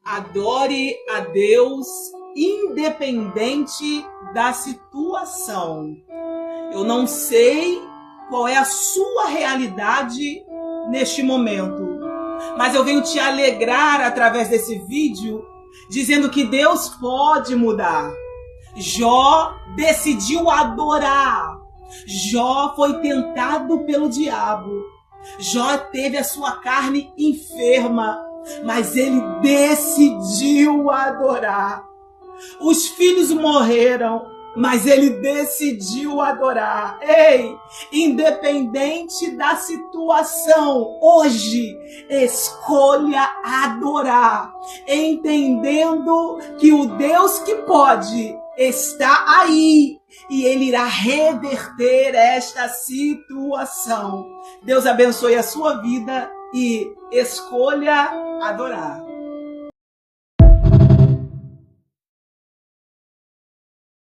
Adore a Deus independente da situação. Eu não sei qual é a sua realidade neste momento, mas eu venho te alegrar através desse vídeo, dizendo que Deus pode mudar. Jó decidiu adorar. Jó foi tentado pelo diabo. Jó teve a sua carne enferma, mas ele decidiu adorar. Os filhos morreram, mas ele decidiu adorar. Ei, independente da situação, hoje escolha adorar, entendendo que o Deus que pode está aí e ele irá reverter esta situação. Deus abençoe a sua vida e escolha adorar.